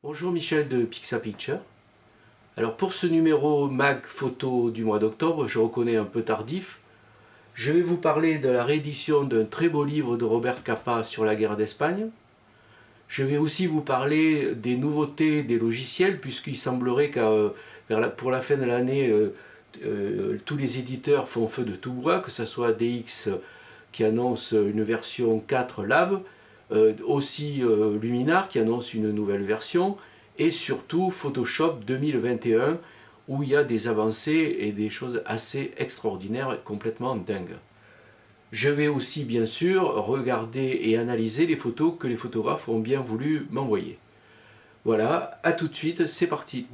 Bonjour, Michel de Pixapicture. Alors pour ce numéro mag photo du mois d'octobre, je reconnais un peu tardif, je vais vous parler de la réédition d'un très beau livre de Robert Capa sur la guerre d'Espagne. Je vais aussi vous parler des nouveautés des logiciels, puisqu'il semblerait que pour la fin de l'année, tous les éditeurs font feu de tout bois, que ce soit DX qui annonce une version 4 Lab, aussi Luminar qui annonce une nouvelle version, et surtout Photoshop 2021 où il y a des avancées et des choses assez extraordinaires, complètement dingues. Je vais aussi bien sûr regarder et analyser les photos que les photographes ont bien voulu m'envoyer. Voilà, à tout de suite, c'est parti.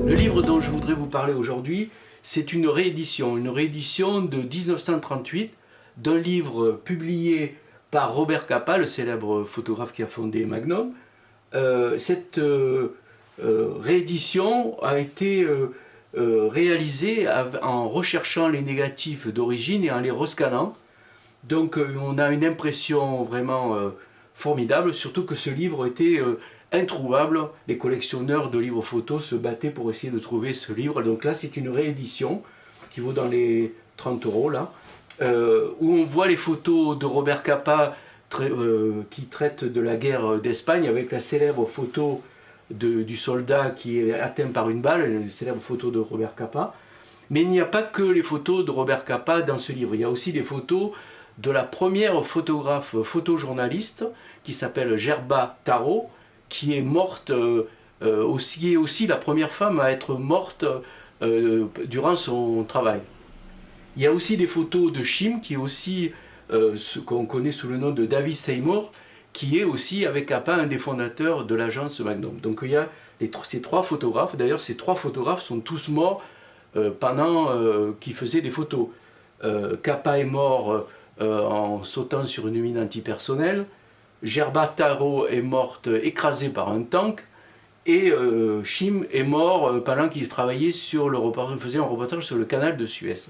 Le livre dont je voudrais vous parler aujourd'hui, c'est une réédition de 1938 d'un livre publié par Robert Capa, le célèbre photographe qui a fondé Magnum. Cette réédition a été réalisée en recherchant les négatifs d'origine et en les rescannant. Donc on a une impression vraiment formidable, surtout que ce livre était introuvable. Les collectionneurs de livres photos se battaient pour essayer de trouver ce livre. Donc là c'est une réédition qui vaut dans les 30 € là, où on voit les photos de Robert Capa qui traite de la guerre d'Espagne, avec la célèbre photo du soldat qui est atteint par une balle, une célèbre photo de Robert Capa. Mais il n'y a pas que les photos de Robert Capa dans ce livre, il y a aussi des photos de la première photographe photojournaliste qui s'appelle Gerba Taro, qui est morte, qui est aussi la première femme à être morte durant son travail. Il y a aussi des photos de Chim, qui est aussi ce qu'on connaît sous le nom de David Seymour, qui est aussi avec Capa un des fondateurs de l'agence Magnum. Donc il y a ces trois photographes, d'ailleurs ces trois photographes sont tous morts pendant qu'ils faisaient des photos. Capa est mort en sautant sur une mine antipersonnelle, Gerba Taro est morte écrasée par un tank, et Chim est mort pendant qu'il travaillait sur le reportage, faisait un reportage sur le canal de Suez.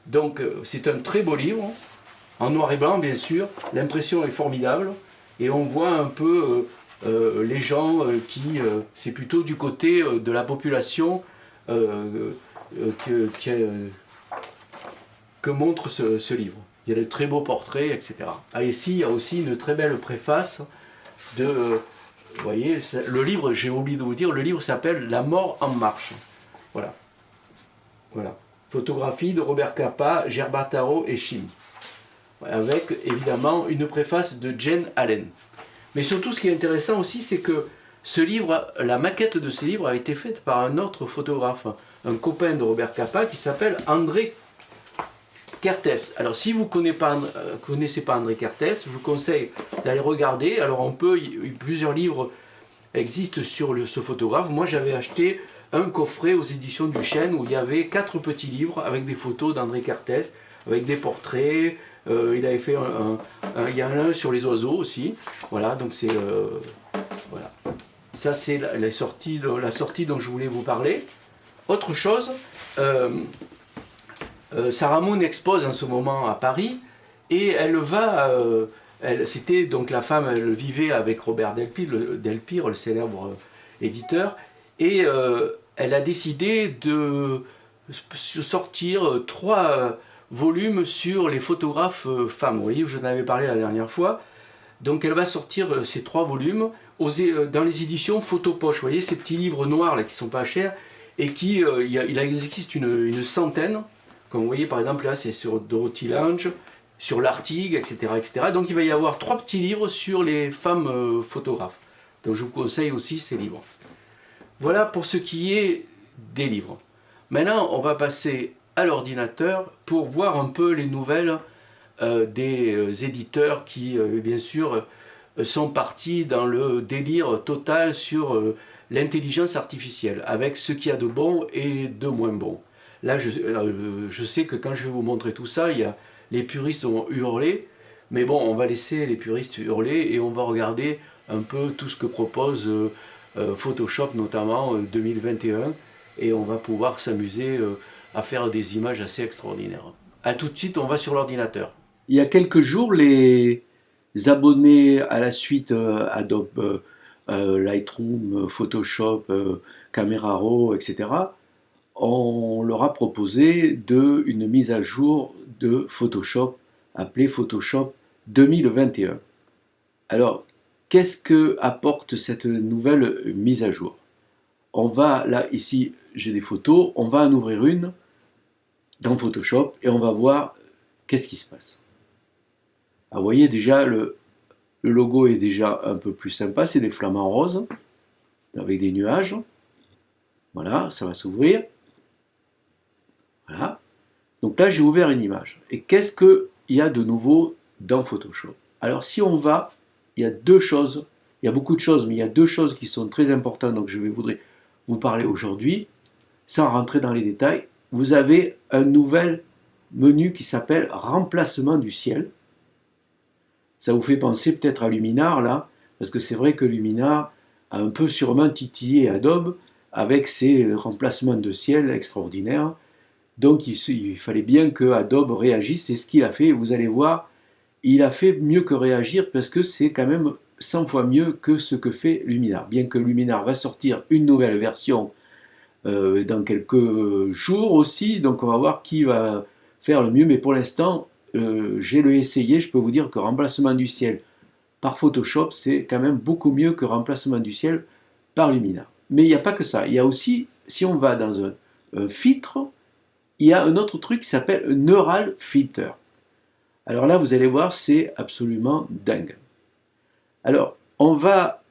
Donc c'est un très beau livre, en noir et blanc bien sûr, l'impression est formidable, et on voit un peu les gens qui, c'est plutôt du côté de la population que montre ce livre. Il y a de très beaux portraits, etc. Ah, ici, il y a aussi une très belle préface de... vous voyez, le livre, j'ai oublié de vous dire, le livre s'appelle « La mort en marche ». Voilà. Voilà. Photographie de Robert Capa, Gerba Taro et Chim. Avec, évidemment, une préface de Jane Allen. Mais surtout, ce qui est intéressant aussi, c'est que ce livre, la maquette de ce livre a été faite par un autre photographe, un copain de Robert Capa, qui s'appelle André Kertész. Alors si vous ne connaissez pas André Kertész, je vous conseille d'aller regarder. Alors plusieurs livres existent sur ce photographe. Moi j'avais acheté un coffret aux éditions du Chêne où il y avait 4 petits livres avec des photos d'André Kertész, avec des portraits. Il avait fait il y en a un sur les oiseaux aussi. Voilà, donc c'est voilà. Ça c'est la sortie dont je voulais vous parler. Autre chose. Sarah Moon expose en ce moment à Paris, et elle va, c'était donc la femme, elle vivait avec Robert Delpire, le célèbre éditeur, et elle a décidé de sortir 3 volumes sur les photographes femmes. Vous voyez, je en avais parlé la dernière fois. Donc elle va sortir ces 3 volumes dans les éditions Photopoche. Vous voyez, ces petits livres noirs là qui sont pas chers, et qui, il existe une centaine. Comme vous voyez, par exemple, là, c'est sur Dorothy Lange, sur l'Artigue, etc., etc. Donc il va y avoir 3 petits livres sur les femmes photographes. Donc je vous conseille aussi ces livres. Voilà pour ce qui est des livres. Maintenant, on va passer à l'ordinateur pour voir un peu les nouvelles des éditeurs qui, bien sûr, sont partis dans le délire total sur l'intelligence artificielle, avec ce qu'il y a de bon et de moins bon. Là, je sais que quand je vais vous montrer tout ça, les puristes vont hurler, mais bon, on va laisser les puristes hurler et on va regarder un peu tout ce que propose Photoshop, notamment 2021, et on va pouvoir s'amuser à faire des images assez extraordinaires. A tout de suite, on va sur l'ordinateur. Il y a quelques jours, les abonnés à la suite Adobe Lightroom, Photoshop, Camera Raw, etc., on leur a proposé une mise à jour de Photoshop appelée Photoshop 2021. Alors, qu'est-ce que apporte cette nouvelle mise à jour? On va, là, ici, j'ai des photos, on va en ouvrir une dans Photoshop et on va voir qu'est-ce qui se passe. Alors, vous voyez déjà, le logo est déjà un peu plus sympa, c'est des flamants roses avec des nuages. Voilà, ça va s'ouvrir. Voilà. Donc là, j'ai ouvert une image. Et qu'est-ce qu'il y a de nouveau dans Photoshop? Alors, si on va, il y a deux choses, il y a beaucoup de choses, mais il y a deux choses qui sont très importantes, donc je voudrais vous parler aujourd'hui, sans rentrer dans les détails. Vous avez un nouvel menu qui s'appelle Remplacement du ciel. Ça vous fait penser peut-être à Luminar, là, parce que c'est vrai que Luminar a un peu sûrement titillé Adobe avec ses remplacements de ciel extraordinaires. Donc il fallait bien que Adobe réagisse, c'est ce qu'il a fait, vous allez voir, il a fait mieux que réagir parce que c'est quand même 100 fois mieux que ce que fait Luminar. Bien que Luminar va sortir une nouvelle version dans quelques jours aussi, donc on va voir qui va faire le mieux, mais pour l'instant, j'ai essayé, je peux vous dire que Remplacement du ciel par Photoshop, c'est quand même beaucoup mieux que Remplacement du ciel par Luminar. Mais il n'y a pas que ça, il y a aussi, si on va dans un filtre, il y a un autre truc qui s'appelle Neural Filter. Alors là, vous allez voir, c'est absolument dingue. Alors, on va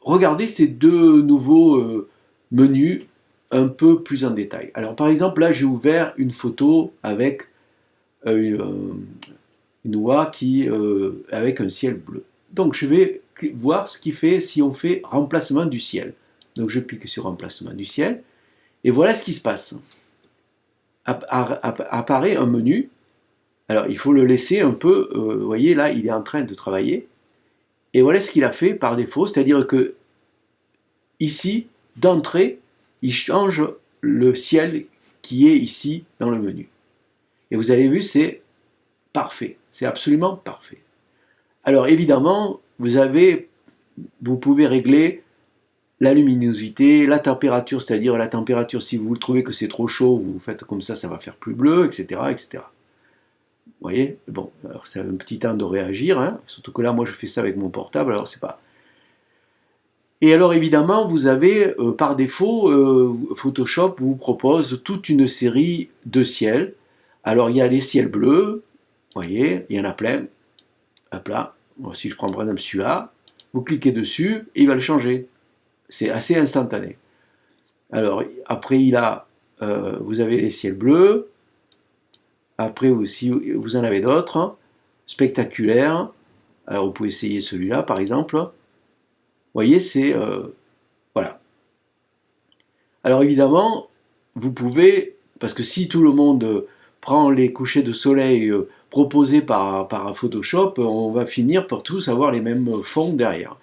regarder ces deux nouveaux menus un peu plus en détail. Alors, par exemple, là, j'ai ouvert une photo avec une oie avec un ciel bleu. Donc, je vais voir ce qu'il fait si on fait remplacement du ciel. Donc, je clique sur remplacement du ciel, et voilà ce qui se passe. Apparaît un menu. Alors il faut le laisser un peu, vous voyez là il est en train de travailler, et voilà ce qu'il a fait par défaut, c'est-à-dire que ici, d'entrée, il change le ciel qui est ici dans le menu. Et vous avez vu, c'est parfait, c'est absolument parfait. Alors évidemment, vous pouvez régler la luminosité, la température, c'est-à-dire la température, si vous trouvez que c'est trop chaud, vous faites comme ça va faire plus bleu, etc. etc. Vous voyez, bon, alors c'est un petit temps de réagir, hein, surtout que là, moi, je fais ça avec mon portable, alors c'est pas... Et alors, évidemment, vous avez, par défaut, Photoshop vous propose toute une série de ciels. Alors, il y a les ciels bleus, vous voyez, il y en a plein, hop là. Bon, si je prends par exemple celui-là, vous cliquez dessus, et il va le changer. C'est assez instantané. Alors, après, vous avez les ciels bleus. Après, aussi, vous en avez d'autres. Spectaculaires. Alors, vous pouvez essayer celui-là, par exemple. Vous voyez, c'est... voilà. Alors, évidemment, vous pouvez... Parce que si tout le monde prend les couchers de soleil proposés par Photoshop, on va finir par tous avoir les mêmes fonds derrière.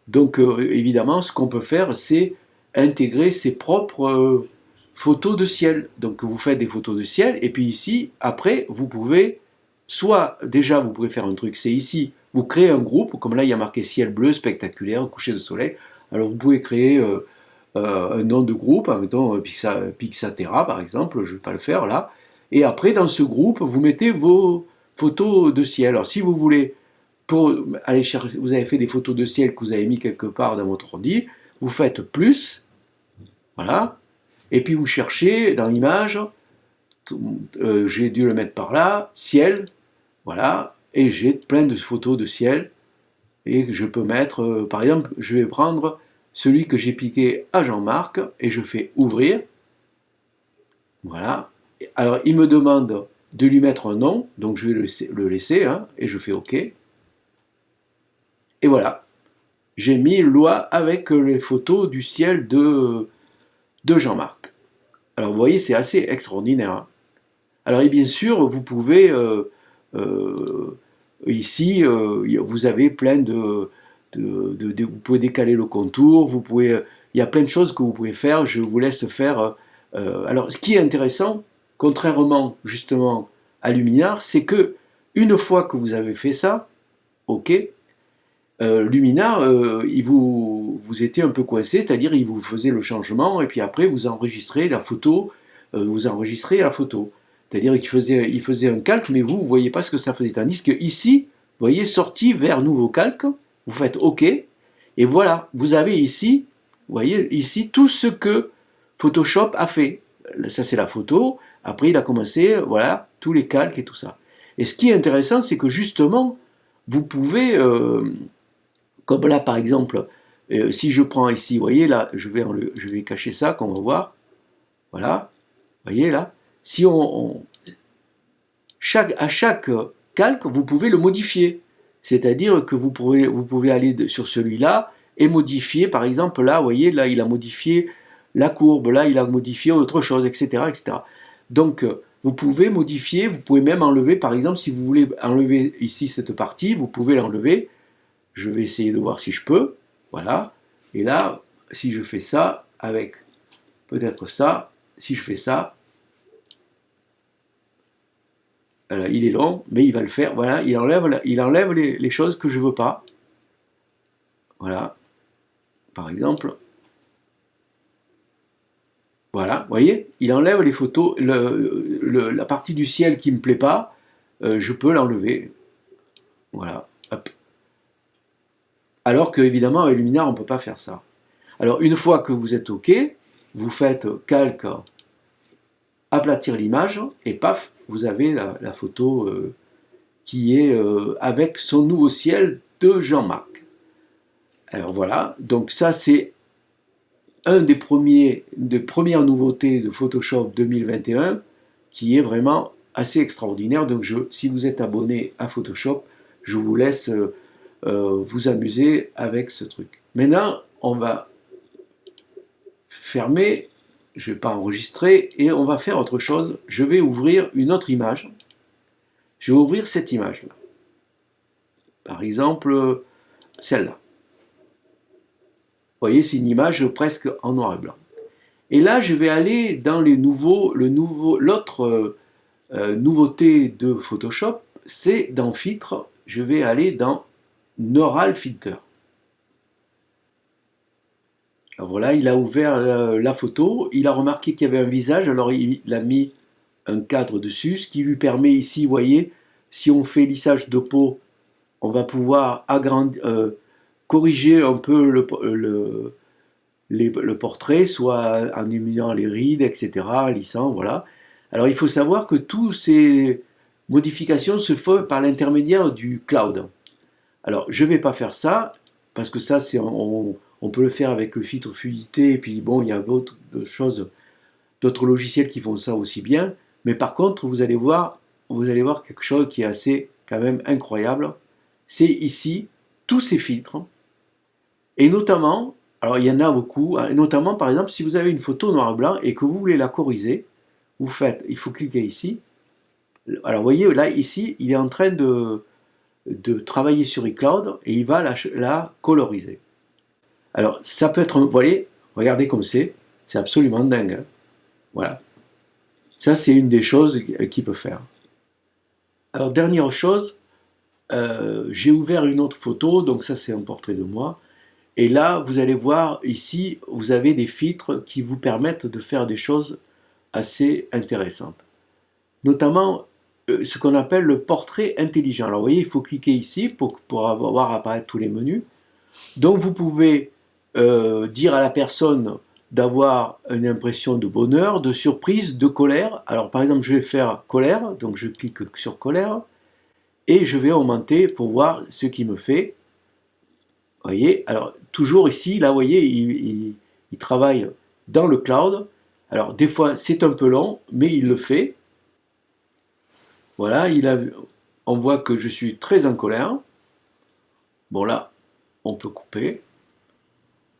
Donc évidemment, ce qu'on peut faire, c'est intégrer ses propres photos de ciel. Donc vous faites des photos de ciel, et puis ici, après, vous pouvez, soit déjà vous pouvez faire un truc, c'est ici, vous créez un groupe, comme là il y a marqué ciel bleu, spectaculaire, coucher de soleil. Alors vous pouvez créer un nom de groupe, mettons Pixatera par exemple, je ne vais pas le faire là. Et après, dans ce groupe, vous mettez vos photos de ciel. Alors si vous voulez pour aller chercher, vous avez fait des photos de ciel que vous avez mis quelque part dans votre ordi, vous faites plus, voilà, et puis vous cherchez dans l'image, j'ai dû le mettre par là, ciel, voilà, et j'ai plein de photos de ciel, et je peux mettre, par exemple, je vais prendre celui que j'ai piqué à Jean-Marc, et je fais ouvrir, voilà, alors il me demande de lui mettre un nom, donc je vais le laisser hein, et je fais OK. Et voilà, j'ai mis loi avec les photos du ciel de Jean-Marc. Alors vous voyez, c'est assez extraordinaire. Hein. Alors et bien sûr, vous pouvez, ici, vous avez plein vous pouvez décaler le contour, il y a plein de choses que vous pouvez faire, je vous laisse faire Alors, ce qui est intéressant, contrairement justement à Luminar, c'est que une fois que vous avez fait ça, ok, Luminar, vous étiez un peu coincé, c'est-à-dire il vous faisait le changement et puis après vous enregistrez la photo, C'est-à-dire il faisait un calque, mais vous ne voyez pas ce que ça faisait. Tandis que ici, vous voyez, sorti vers nouveau calque, vous faites OK, et voilà, vous avez ici, vous voyez, ici tout ce que Photoshop a fait. Ça c'est la photo, après il a commencé, voilà, tous les calques et tout ça. Et ce qui est intéressant, c'est que justement, vous pouvez, comme là par exemple, si je prends ici, vous voyez là, je vais cacher ça, qu'on va voir, voilà, vous voyez là, si à chaque calque, vous pouvez le modifier. C'est-à-dire que vous pouvez aller sur celui-là et modifier, par exemple, là, vous voyez, là, il a modifié la courbe, là, il a modifié autre chose, etc. etc. Donc, vous pouvez modifier, vous pouvez même enlever, par exemple, si vous voulez enlever ici cette partie, vous pouvez l'enlever. Je vais essayer de voir si je peux. Voilà. Et là, si je fais ça, avec peut-être ça, si je fais ça, il est long, mais il va le faire. Voilà, il enlève les choses que je veux pas. Voilà, par exemple. Voilà, vous voyez, il enlève les photos, la partie du ciel qui me plaît pas, je peux l'enlever. Voilà, hop. Alors que évidemment avec Luminar on ne peut pas faire ça. Alors une fois que vous êtes OK, vous faites calque, aplatir l'image et paf, vous avez la photo qui est avec son nouveau ciel de Jean-Marc. Alors voilà, donc ça c'est des premières nouveautés de Photoshop 2021 qui est vraiment assez extraordinaire. Donc si vous êtes abonné à Photoshop, je vous laisse vous amuser avec ce truc. Maintenant, on va fermer, je ne vais pas enregistrer, et on va faire autre chose. Je vais ouvrir une autre image. Je vais ouvrir cette image-là. Par exemple, celle-là. Vous voyez, c'est une image presque en noir et blanc. Et là, je vais aller dans l'autre nouveauté de Photoshop, c'est dans Filtre, je vais aller dans Neural Filter. Alors voilà, il a ouvert la photo, il a remarqué qu'il y avait un visage, alors il a mis un cadre dessus, ce qui lui permet ici, vous voyez, si on fait lissage de peau, on va pouvoir corriger un peu le portrait, soit en diminuant les rides, etc., en lissant, voilà. Alors il faut savoir que toutes ces modifications se font par l'intermédiaire du cloud. Alors je ne vais pas faire ça, parce que ça, on peut le faire avec le filtre fluidité, et puis bon, il y a d'autres choses, d'autres logiciels qui font ça aussi bien, mais par contre, vous allez voir quelque chose qui est assez, quand même, incroyable. C'est ici, tous ces filtres, et notamment, alors il y en a beaucoup, hein, notamment par exemple si vous avez une photo noir et blanc et que vous voulez la corriger, il faut cliquer ici. Alors vous voyez là ici, il est en train de travailler sur iCloud et il va la coloriser. Alors ça peut être, vous voyez, regardez comme c'est absolument dingue. Hein. Voilà. Ça c'est une des choses qu'il peut faire. Alors dernière chose, j'ai ouvert une autre photo, donc ça c'est un portrait de moi. Et là, vous allez voir, ici, vous avez des filtres qui vous permettent de faire des choses assez intéressantes. Notamment, ce qu'on appelle le portrait intelligent. Alors, vous voyez, il faut cliquer ici pour voir apparaître tous les menus. Donc, vous pouvez dire à la personne d'avoir une impression de bonheur, de surprise, de colère. Alors, par exemple, je vais faire colère, donc je clique sur colère, et je vais augmenter pour voir ce qu'il me fait. Vous voyez, alors toujours ici, là, vous voyez, il travaille dans le cloud. Alors des fois, c'est un peu long, mais il le fait. Voilà, on voit que je suis très en colère. Bon là, on peut couper.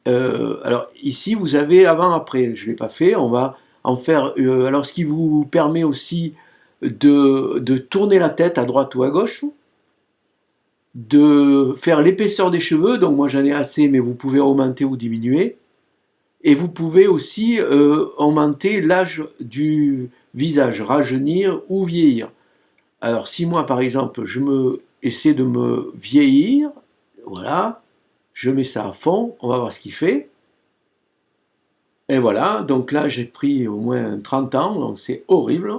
Alors ici, vous avez avant-après. Je ne l'ai pas fait. On va en faire. Alors ce qui vous permet aussi de tourner la tête à droite ou à gauche. De faire l'épaisseur des cheveux, donc moi j'en ai assez, mais vous pouvez augmenter ou diminuer, Et vous pouvez aussi augmenter l'âge du visage, rajeunir ou vieillir. Alors si moi par exemple essaie de me vieillir, voilà, je mets ça à fond, on va voir ce qu'il fait. Et voilà, donc là j'ai pris au moins 30 ans, donc c'est horrible.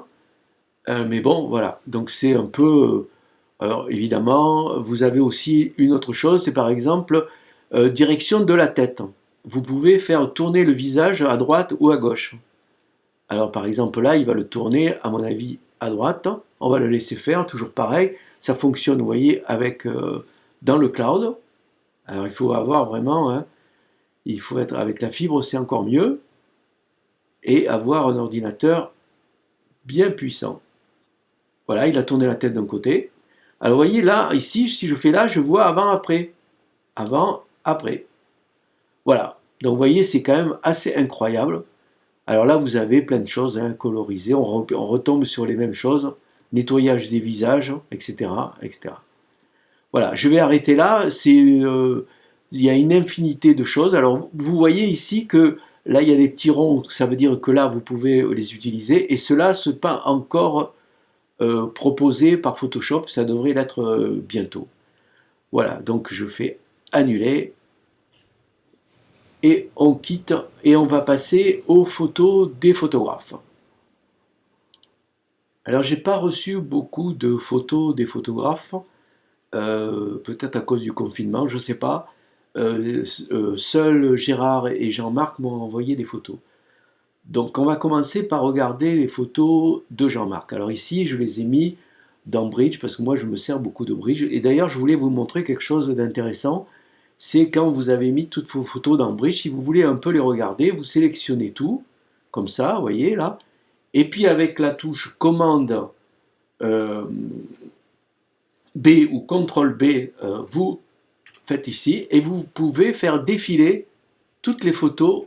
Mais bon, voilà, donc c'est un peu... alors évidemment, vous avez aussi une autre chose, c'est par exemple direction de la tête. Vous pouvez faire tourner le visage à droite ou à gauche. Alors par exemple là, il va le tourner, à mon avis, à droite. On va le laisser faire, toujours pareil. Ça fonctionne, vous voyez, avec dans le cloud. Alors il faut avoir vraiment, hein, il faut être avec la fibre, c'est encore mieux. Et avoir un ordinateur bien puissant. Voilà, il a tourné la tête d'un côté. Alors vous voyez là, ici, si je fais là, je vois avant-après. Avant-après. Voilà. Donc vous voyez, c'est quand même assez incroyable. Alors là, vous avez plein de choses hein, colorisées. On retombe sur les mêmes choses. Nettoyage des visages, etc., etc. Voilà, je vais arrêter là. Il y a une infinité de choses. Alors vous voyez ici que là, il y a des petits ronds. Ça veut dire que là, vous pouvez les utiliser. Et cela, ce n'est pas encore proposé par Photoshop. Ça devrait l'être bientôt. Voilà, donc je fais annuler. Et on quitte et on va passer aux photos des photographes. Alors j'ai pas reçu beaucoup de photos des photographes, peut-être à cause du confinement, je sais pas. Seuls Gérard et Jean-Marc m'ont envoyé des photos. Donc on va commencer par regarder les photos de Jean-Marc. Alors ici je les ai mis dans Bridge parce que moi je me sers beaucoup de Bridge. Et d'ailleurs je voulais vous montrer quelque chose d'intéressant. C'est quand vous avez mis toutes vos photos dans Bridge, si vous voulez un peu les regarder, vous sélectionnez tout, comme ça, vous voyez là. Et puis avec la touche commande euh, B ou CTRL B, vous faites ici et vous pouvez faire défiler toutes les photos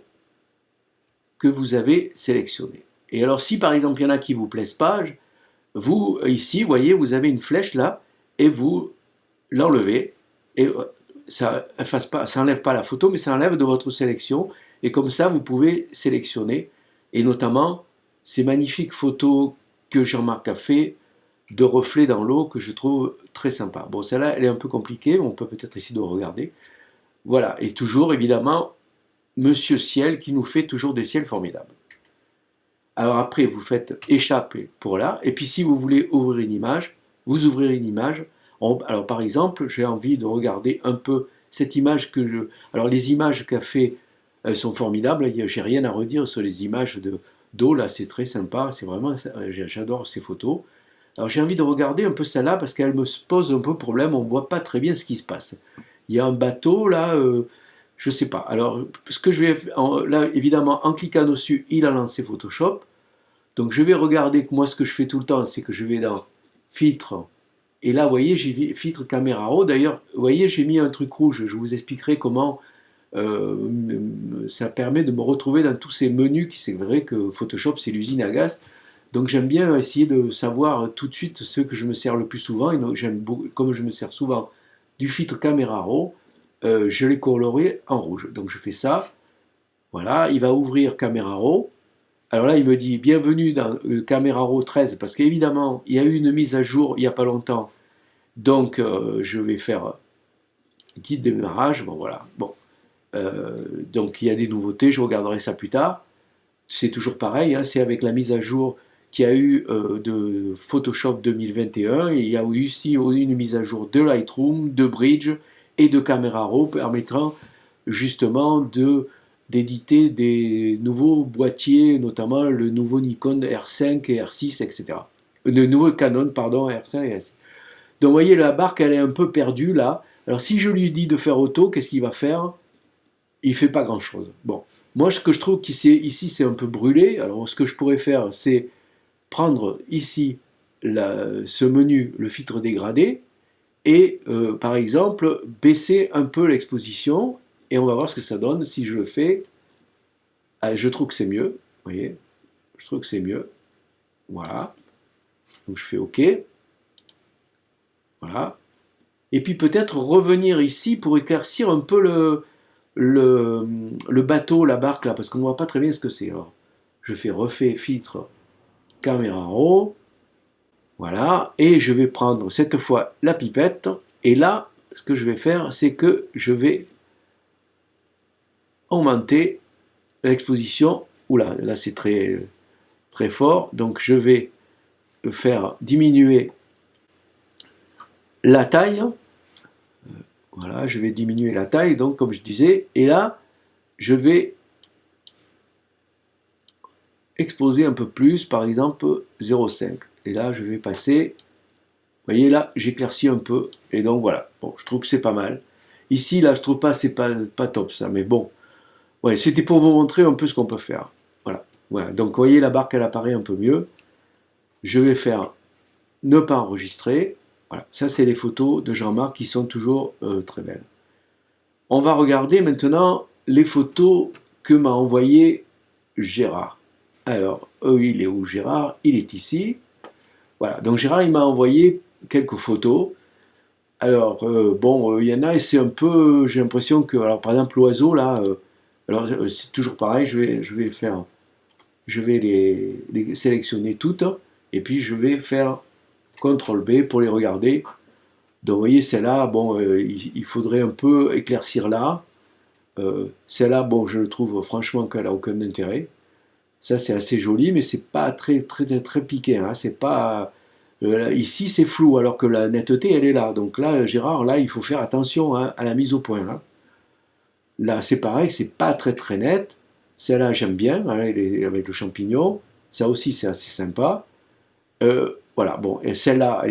que vous avez sélectionnées. Et alors si par exemple il y en a qui ne vous plaisent pas, vous ici, vous voyez, vous avez une flèche là et vous l'enlevez et ça n'enlève pas la photo, mais ça enlève de votre sélection et comme ça vous pouvez sélectionner et notamment ces magnifiques photos que Jean-Marc a fait de reflets dans l'eau que je trouve très sympa. Bon, celle-là, elle est un peu compliquée, mais on peut peut-être essayer de regarder. Voilà, et toujours, évidemment, Monsieur Ciel qui nous fait toujours des ciels formidables. Alors après, vous faites échapper pour là, et puis si vous voulez ouvrir une image, vous ouvrez une image. Alors par exemple, j'ai envie de regarder un peu cette image que je... Alors les images qu'a fait sont formidables, j'ai rien à redire sur les images d'eau, là c'est très sympa, c'est vraiment, j'adore ces photos. Alors j'ai envie de regarder un peu celle-là parce qu'elle me pose un peu problème, on ne voit pas très bien ce qui se passe. Il y a un bateau là, je ne sais pas. Alors ce que je vais là évidemment en cliquant dessus, il a lancé Photoshop. Donc je vais regarder que moi ce que je fais tout le temps, c'est que je vais dans filtre. Et là, vous voyez, j'ai filtre caméra raw. D'ailleurs, vous voyez, j'ai mis un truc rouge. Je vous expliquerai comment ça permet de me retrouver dans tous ces menus. C'est vrai que Photoshop, c'est l'usine à gaz. Donc j'aime bien essayer de savoir tout de suite ce que je me sers le plus souvent. Et donc, comme je me sers souvent du filtre caméra raw, je l'ai coloré en rouge. Donc je fais ça. Voilà, il va ouvrir caméra raw. Alors là, il me dit bienvenue dans Camera Raw 13 parce qu'évidemment, il y a eu une mise à jour il n'y a pas longtemps. Donc, je vais faire guide démarrage. Bon, voilà. Bon. Donc, il y a des nouveautés. Je regarderai ça plus tard. C'est toujours pareil. Hein, c'est avec la mise à jour qu'il y a eu de Photoshop 2021. Et il y a eu aussi une mise à jour de Lightroom, de Bridge et de Camera Raw permettant justement d'éditer des nouveaux boîtiers, notamment le nouveau Nikon R5 et R6, etc. Le nouveau Canon, pardon, R5 et R6. Donc vous voyez, la barque, elle est un peu perdue là. Alors si je lui dis de faire auto, qu'est-ce qu'il va faire? Il ne fait pas grand-chose. Bon, moi ce que je trouve ici, c'est un peu brûlé. Alors ce que je pourrais faire, c'est prendre ici ce menu, le filtre dégradé, et par exemple, baisser un peu l'exposition, et on va voir ce que ça donne si je le fais. Je trouve que c'est mieux, vous voyez, je trouve que c'est mieux. Voilà. Donc je fais OK. Voilà. Et puis peut-être revenir ici pour éclaircir un peu le bateau, la barque là, parce qu'on ne voit pas très bien ce que c'est. Alors, je fais refait filtre caméra raw, voilà, et je vais prendre cette fois la pipette, et là, ce que je vais faire, c'est que je vais augmenter l'exposition. Oula, là c'est très, très fort, donc je vais faire diminuer la taille. Voilà, je vais diminuer la taille, donc comme je disais, et là, je vais exposer un peu plus, par exemple 0,5. Et là, je vais passer, vous voyez là, j'éclaircis un peu, et donc voilà, bon, je trouve que c'est pas mal. Ici, là, je trouve pas, c'est pas top ça, mais bon, ouais, c'était pour vous montrer un peu ce qu'on peut faire. Voilà, voilà. Donc, vous voyez, la barque, elle apparaît un peu mieux. Je vais faire ne pas enregistrer. Voilà, ça, c'est les photos de Jean-Marc qui sont toujours très belles. On va regarder maintenant les photos que m'a envoyé Gérard. Alors, il est où Gérard? Il est ici. Voilà, donc Gérard, il m'a envoyé quelques photos. Alors, bon, il y en a, et c'est un peu, j'ai l'impression que, alors par exemple, l'oiseau, là, alors c'est toujours pareil, je vais les sélectionner toutes, et puis je vais faire CTRL B pour les regarder. Donc, vous voyez, celle-là, bon, il faudrait un peu éclaircir là. Celle-là, bon, je le trouve franchement qu'elle n'a aucun intérêt. Ça, c'est assez joli, mais c'est pas très, très, très, très piqué. Hein. C'est pas, ici, c'est flou, alors que la netteté, elle est là. Donc là, Gérard, là, il faut faire attention hein, à la mise au point. Hein. Là, c'est pareil, c'est pas très, très net. Celle-là, j'aime bien, hein, avec le champignon. Ça aussi, c'est assez sympa. Voilà, bon, et celle-là,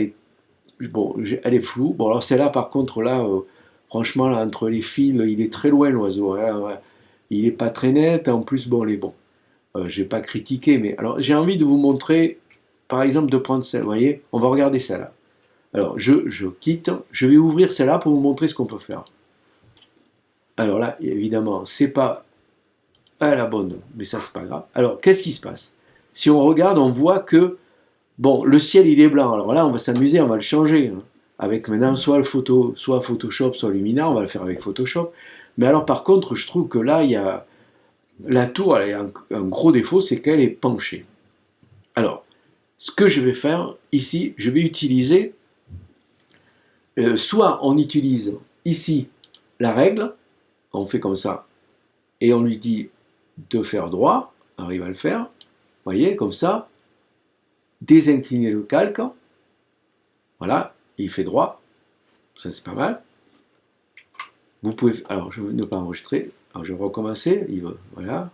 bon, elle est floue. Bon, alors celle-là, par contre, là, franchement, là, entre les fils, il est très loin, l'oiseau. Hein, ouais. Il est pas très net. En plus, bon, les bon. Je vais pas critiquer, mais alors j'ai envie de vous montrer, par exemple, de prendre celle, vous voyez, on va regarder celle-là. Alors je quitte, je vais ouvrir celle-là pour vous montrer ce qu'on peut faire. Alors là, évidemment, c'est pas à la bonne, mais ça c'est pas grave. Alors qu'est-ce qui se passe? Si on regarde, on voit que, bon, le ciel il est blanc, alors là on va s'amuser, on va le changer, hein, avec maintenant soit soit Photoshop, soit Lumina, on va le faire avec Photoshop. Mais alors par contre, je trouve que là, il y a la tour, elle a un gros défaut, c'est qu'elle est penchée. Alors, ce que je vais faire ici, je vais utiliser, soit on utilise ici la règle, on fait comme ça, et on lui dit de faire droit, alors il va le faire, vous voyez, comme ça, désincliner le calque, voilà, il fait droit, ça c'est pas mal. Vous pouvez, alors je vais ne pas enregistrer, alors je vais recommencer, voilà,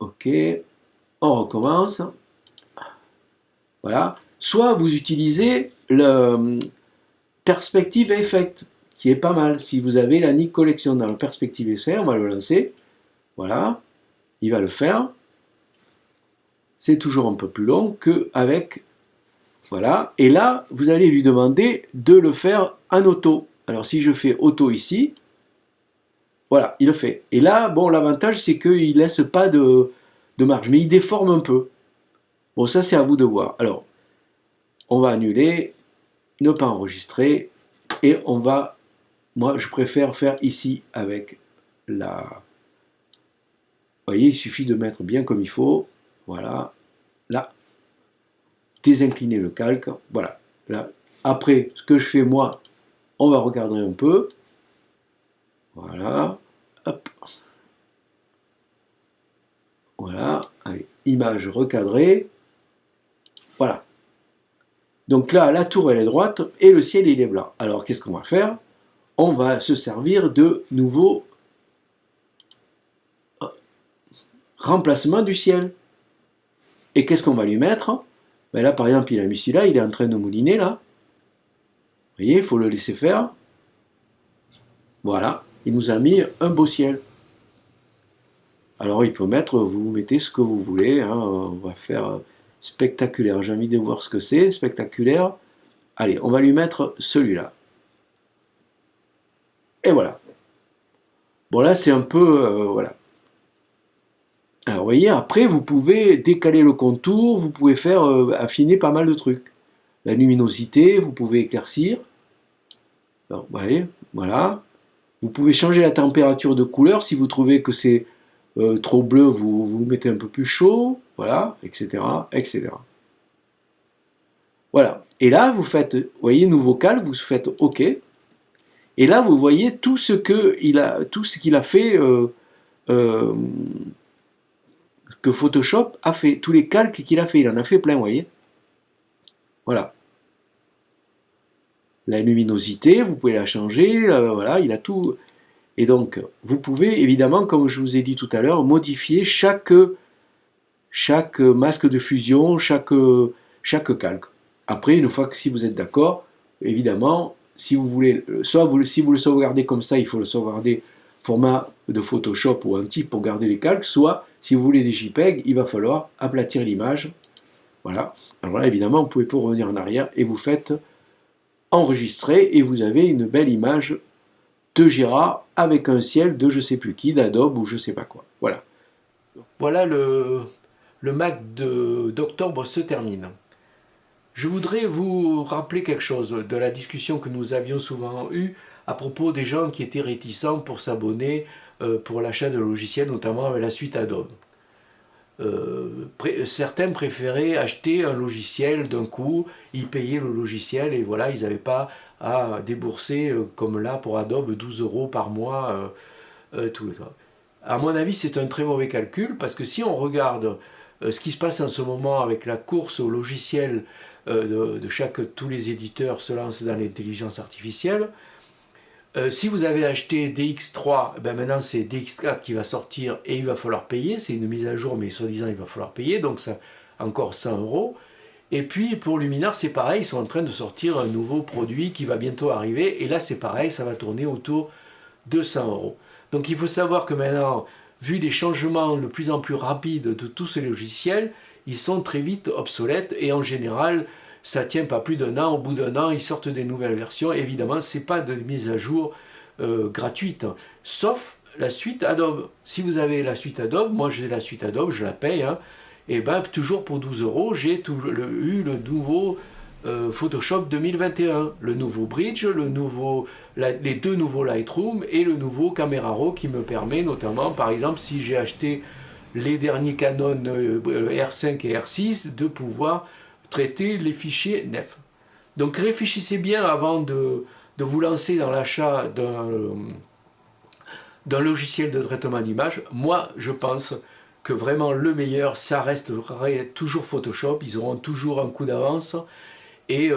ok, on recommence. Voilà. Soit vous utilisez le Perspective Effect, qui est pas mal. Si vous avez la Nik Collection dans le Perspective Effect, on va le lancer. Voilà. Il va le faire. C'est toujours un peu plus long qu'avec. Voilà. Et là, vous allez lui demander de le faire en auto. Alors si je fais auto ici, voilà, il le fait. Et là, bon, l'avantage, c'est qu'il ne laisse pas de marge, mais il déforme un peu. Bon, ça, c'est à vous de voir. Alors, on va annuler, ne pas enregistrer, et on va, moi, je préfère faire ici avec la... Vous voyez, il suffit de mettre bien comme il faut. Voilà. Là, désincliner le calque. Voilà. Là. Après, ce que je fais, moi, on va regarder un peu. Voilà. Hop. Voilà. Allez, image recadrée. Voilà. Donc là, la tour, elle est droite et le ciel, il est blanc. Alors, qu'est-ce qu'on va faire? On va se servir de nouveaux remplacements du ciel. Et qu'est-ce qu'on va lui mettre? Ben là, par exemple, il a mis celui-là, il est en train de mouliner, là. Vous voyez, il faut le laisser faire. Voilà, il nous a mis un beau ciel. Alors, il peut mettre, vous mettez ce que vous voulez. Hein, on va faire spectaculaire. J'ai envie de voir ce que c'est, spectaculaire. Allez, on va lui mettre celui-là. Et voilà. Bon, là, c'est un peu... voilà. Alors, vous voyez, après, vous pouvez décaler le contour, vous pouvez faire affiner pas mal de trucs. La luminosité, vous pouvez éclaircir. Alors, vous voyez, voilà. Vous pouvez changer la température de couleur. Si vous trouvez que c'est trop bleu, vous mettez un peu plus chaud, voilà, etc., etc. Voilà. Et là, vous faites, vous voyez, nouveau calque, vous faites OK. Et là, vous voyez tout ce qu'il a fait, que Photoshop a fait, tous les calques qu'il a fait. Il en a fait plein, vous voyez. Voilà. La luminosité, vous pouvez la changer, voilà, il a tout. Et donc, vous pouvez évidemment, comme je vous ai dit tout à l'heure, modifier chaque masque de fusion, chaque calque. Après, une fois que si vous êtes d'accord, évidemment, si vous voulez, si vous le sauvegardez comme ça, il faut le sauvegarder format de Photoshop ou un type pour garder les calques, soit si vous voulez des JPEG, il va falloir aplatir l'image. Voilà. Alors là, évidemment, vous pouvez revenir en arrière et vous faites enregistrer et vous avez une belle image de Gérard avec un ciel de je sais plus qui, d'Adobe ou je sais pas quoi. Voilà. Voilà, le Mac d'octobre se termine. Je voudrais vous rappeler quelque chose de la discussion que nous avions souvent eue à propos des gens qui étaient réticents pour s'abonner pour l'achat de logiciels, notamment avec la suite Adobe. Certains préféraient acheter un logiciel d'un coup, ils payaient le logiciel et voilà, ils n'avaient pas à débourser comme là pour Adobe 12 € par mois tout le temps. À mon avis, c'est un très mauvais calcul parce que si on regarde ce qui se passe en ce moment avec la course au logiciel tous les éditeurs se lancent dans l'intelligence artificielle. Si vous avez acheté DX3, ben maintenant c'est DX4 qui va sortir et il va falloir payer. C'est une mise à jour, mais soi-disant il va falloir payer, donc ça encore 100 €. Et puis pour Luminar, c'est pareil, ils sont en train de sortir un nouveau produit qui va bientôt arriver. Et là, c'est pareil, ça va tourner autour de 100 €. Donc il faut savoir que maintenant, vu les changements de plus en plus rapides de tous ces logiciels, ils sont très vite obsolètes et en général, ça ne tient pas plus d'un an. Au bout d'un an, ils sortent des nouvelles versions. Évidemment, ce n'est pas de mise à jour gratuite, hein, sauf la suite Adobe. Si vous avez la suite Adobe, moi j'ai la suite Adobe, je la paye, hein, et ben toujours pour 12 €, j'ai eu le nouveau Photoshop 2021, le nouveau Bridge, les deux nouveaux Lightroom et le nouveau Camera Raw qui me permet notamment, par exemple, si j'ai acheté les derniers Canon R5 et R6, de pouvoir traiter les fichiers nefs. Donc réfléchissez bien avant de vous lancer dans l'achat d'un logiciel de traitement d'image. Moi, je pense que vraiment le meilleur, ça resterait toujours Photoshop. Ils auront toujours un coup d'avance et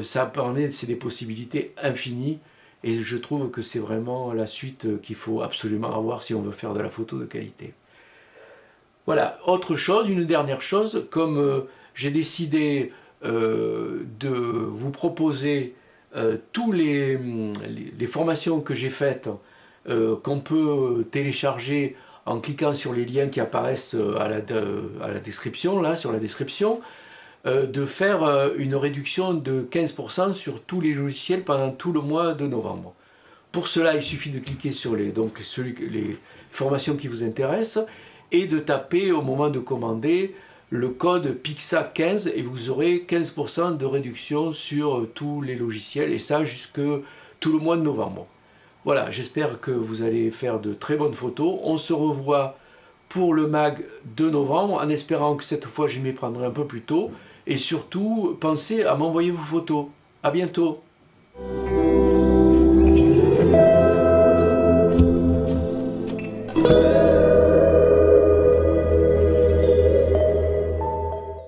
ça permet, c'est des possibilités infinies. Et je trouve que c'est vraiment la suite qu'il faut absolument avoir si on veut faire de la photo de qualité. Voilà, autre chose, une dernière chose, comme j'ai décidé de vous proposer toutes les formations que j'ai faites, qu'on peut télécharger en cliquant sur les liens qui apparaissent à la description, là, sur la description, de faire une réduction de 15% sur tous les logiciels pendant tout le mois de novembre. Pour cela, il suffit de cliquer sur les formations qui vous intéressent et de taper au moment de commander le code PIXA15 et vous aurez 15% de réduction sur tous les logiciels et ça jusque tout le mois de novembre. Voilà, j'espère que vous allez faire de très bonnes photos. On se revoit pour le mag de novembre en espérant que cette fois je m'y prendrai un peu plus tôt et surtout pensez à m'envoyer vos photos. À bientôt.